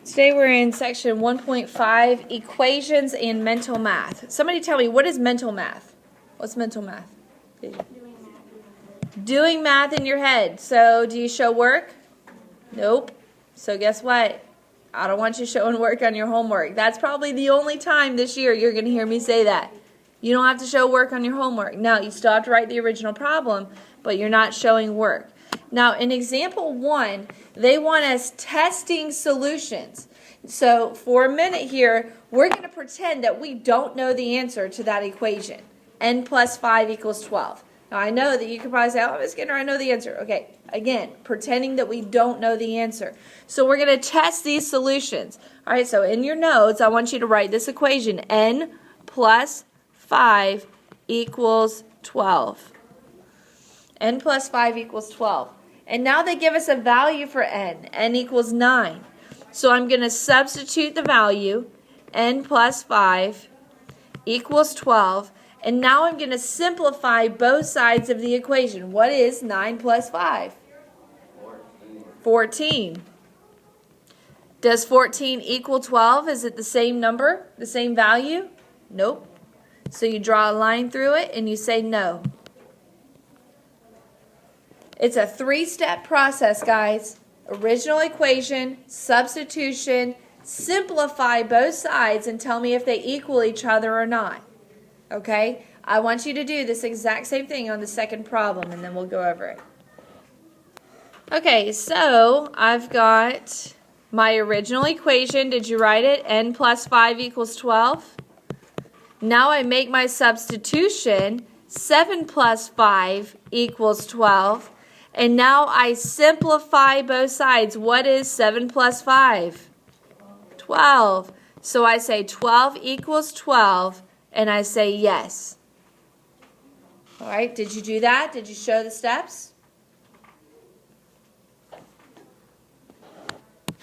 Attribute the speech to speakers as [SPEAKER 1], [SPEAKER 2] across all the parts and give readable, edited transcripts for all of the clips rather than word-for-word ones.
[SPEAKER 1] Today we're in section 1.5, equations and mental math. Somebody tell me, what is mental math? What's mental math? Doing math in your head. So do you show work? Nope. So guess what? I don't want you showing work on your homework. That's probably the only time this year you're going to hear me say that. You don't have to show work on your homework. No, you still have to write the original problem, but you're not showing work. Now, in example 1, they want us testing solutions. So for a minute here, we're going to pretend that we don't know the answer to that equation. N plus 5 equals 12. Now, I know that you could probably say, oh, Ms. Skinner, I know the answer. Okay, again, pretending that we don't know the answer. So we're going to test these solutions. All right, so in your notes, I want you to write this equation. N plus 5 equals 12. N plus 5 equals 12. And now they give us a value for n. N equals 9. So I'm going to substitute the value. N plus 5 equals 12. And now I'm going to simplify both sides of the equation. What is 9 plus 5? 14. Does 14 equal 12? Is it the same number? The same value? Nope. So you draw a line through it and you say no. It's a 3-step process, guys. Original equation, substitution, simplify both sides and tell me if they equal each other or not. Okay? I want you to do this exact same thing on the second problem and then we'll go over it. Okay, so I've got my original equation. Did you write it? N plus 5 equals 12. Now I make my substitution. 7 plus 5 equals 12. And now I simplify both sides. What is 7 plus 5? 12. So I say 12 equals 12, and I say yes. All right, did you do that? Did you show the steps?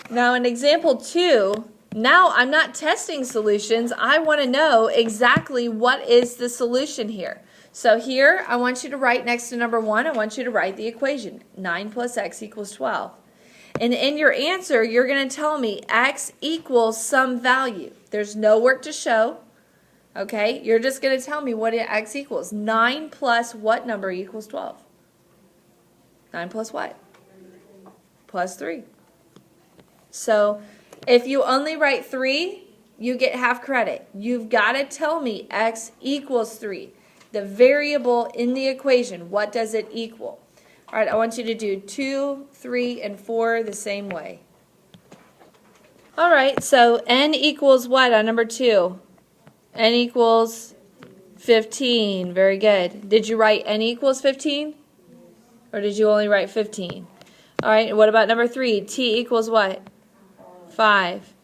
[SPEAKER 1] Now in example 2, now I'm not testing solutions. I want to know exactly what is the solution here. So here, I want you to write next to number 1, I want you to write the equation. 9 plus x equals 12. And in your answer, you're going to tell me x equals some value. There's no work to show. Okay? You're just going to tell me what x equals. 9 plus what number equals 12? 9 plus what? Plus 3. So if you only write 3, you get half credit. You've got to tell me x equals 3. The variable in the equation, what does it equal? All right, I want you to do 2, 3, and 4 the same way. All right, so n equals what on number 2? N equals 15. Very good. Did you write n equals 15? Or did you only write 15? All right, what about number 3? T equals what? 5.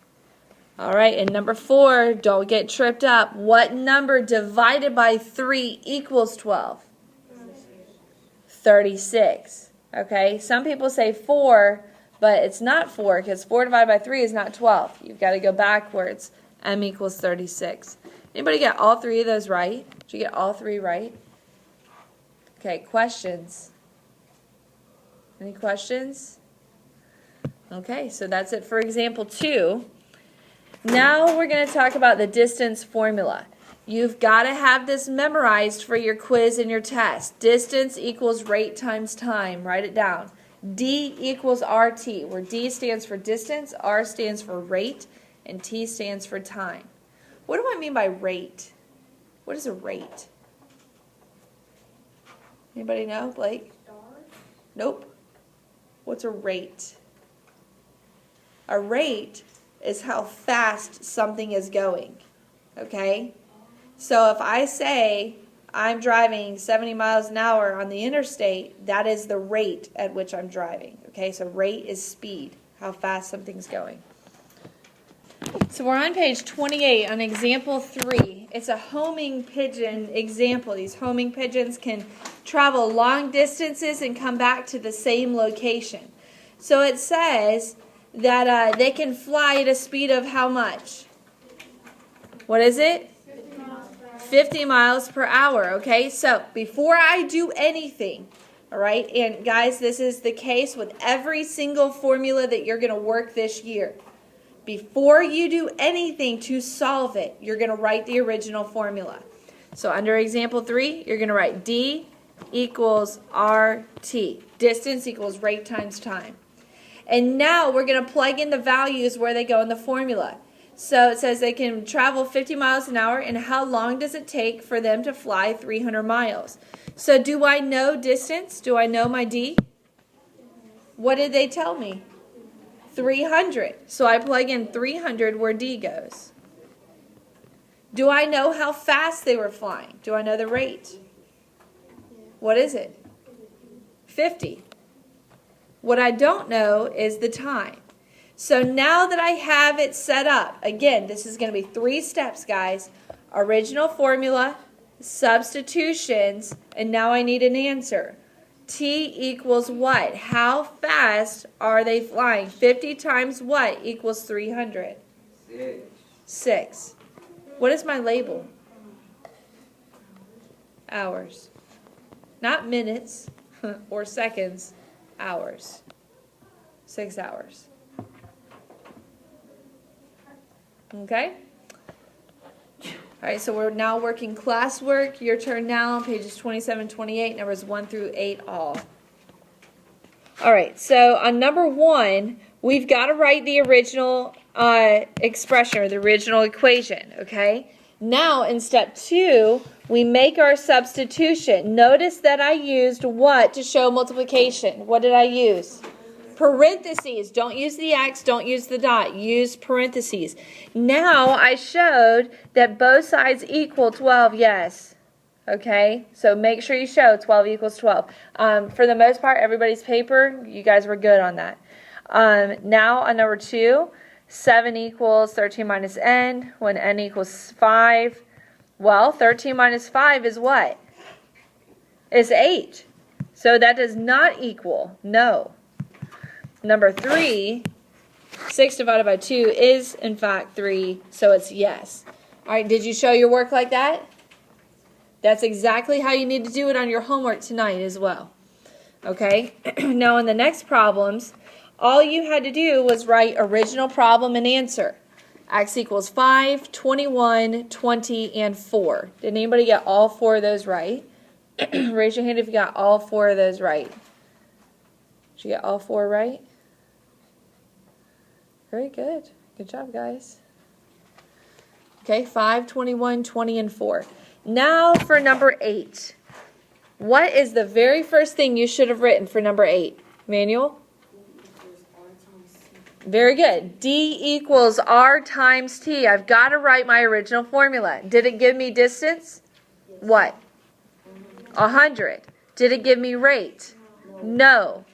[SPEAKER 1] All right, and number 4, don't get tripped up. What number divided by 3 equals 12? 36. Okay, some people say 4, but it's not 4 because 4 divided by 3 is not 12. You've got to go backwards. M equals 36. Anybody get all 3 of those right? Did you get all 3 right? Okay, questions? Any questions? Okay, so that's it for example 2. Now we're going to talk about the distance formula. You've got to have this memorized for your quiz and your test. Distance equals rate times time. Write it down. D equals RT, where D stands for distance, R stands for rate, and T stands for time. What do I mean by rate? What is a rate? Anybody know, Blake? Nope. What's a rate? A rate is how fast something is going, okay? So if I say I'm driving 70 miles an hour on the interstate, that is the rate at which I'm driving, okay? So rate is speed, how fast something's going. So we're on page 28 on example 3. It's a homing pigeon example. These homing pigeons can travel long distances and come back to the same location. So it says that they can fly at a speed of how much? What is it? 50 miles per hour, okay? So before I do anything, all right, and guys, this is the case with every single formula that you're going to work this year. Before you do anything to solve it, you're going to write the original formula. So under example 3, you're going to write D equals RT. Distance equals rate times time. And now we're going to plug in the values where they go in the formula. So it says they can travel 50 miles an hour, and how long does it take for them to fly 300 miles? So do I know distance? Do I know my D? What did they tell me? 300. So I plug in 300 where D goes. Do I know how fast they were flying? Do I know the rate? What is it? 50. What I don't know is the time. So now that I have it set up, again, this is going to be 3 steps, guys. Original formula, substitutions, and now I need an answer. T equals what? How fast are they flying? 50 times what equals 300? 6. What is my label? Hours. Not minutes or seconds. Hours. 6 hours. Okay? All right, so we're now working classwork. Your turn now, pages 27, 28, numbers 1 through 8 all. All right, so on number 1, we've got to write the original expression or the original equation, okay? Now in step 2, we make our substitution. Notice that I used what to show multiplication? What did I use? Parentheses. Don't use the X, don't use the dot. Use parentheses. Now I showed that both sides equal 12, yes. Okay, so make sure you show 12 equals 12. For the most part, everybody's paper, you guys were good on that. Now on number 2, 7 equals 13 minus n when n equals 5. Well, 13 minus 5 is what? It's 8. So that does not equal, no. Number 3, 6 divided by 2 is, in fact, 3, so it's yes. All right, did you show your work like that? That's exactly how you need to do it on your homework tonight as well. Okay, now in the next problems, all you had to do was write original problem and answer. X equals 5, 21, 20, and 4. Did anybody get all 4 of those right? Raise your hand if you got all 4 of those right. Did you get all 4 right? Very good. Good job, guys. Okay, 5, 21, 20, and 4. Now for number 8. What is the very first thing you should have written for number 8? Manuel? Very good. D equals R times T. I've got to write my original formula. Did it give me distance? What? 100. Did it give me rate? No.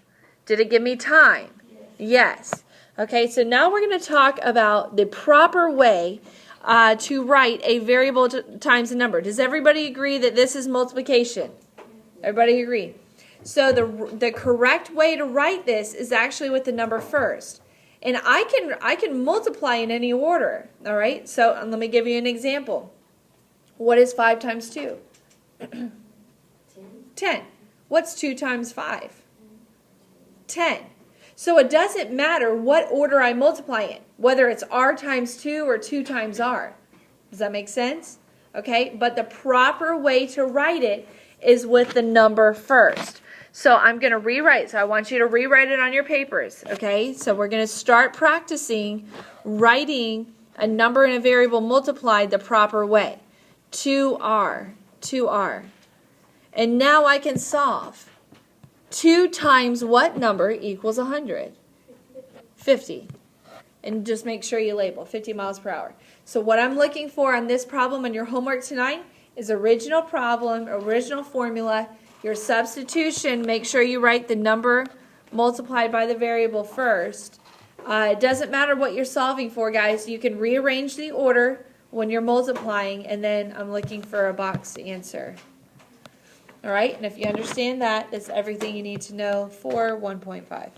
[SPEAKER 1] Did it give me time? Yes. Okay, so now we're going to talk about the proper way to write a variable times a number. Does everybody agree that this is multiplication? Everybody agree? So the correct way to write this is actually with the number first. And I can multiply in any order, all right? So let me give you an example. What is 5 times 2? 10. What's 2 times 5? 10. So it doesn't matter what order I multiply in, whether it's R times 2 or 2 times R. Does that make sense? Okay, but the proper way to write it is with the number first. So I'm going to rewrite. So I want you to rewrite it on your papers, okay? So we're going to start practicing writing a number and a variable multiplied the proper way. 2R, 2R. And now I can solve. 2 times what number equals 100? 50. And just make sure you label 50 miles per hour. So what I'm looking for on this problem on your homework tonight is original problem, original formula, your substitution. Make sure you write the number multiplied by the variable first. It doesn't matter what you're solving for, guys. You can rearrange the order when you're multiplying, and then I'm looking for a box answer. All right, and if you understand that, that's everything you need to know for 1.5.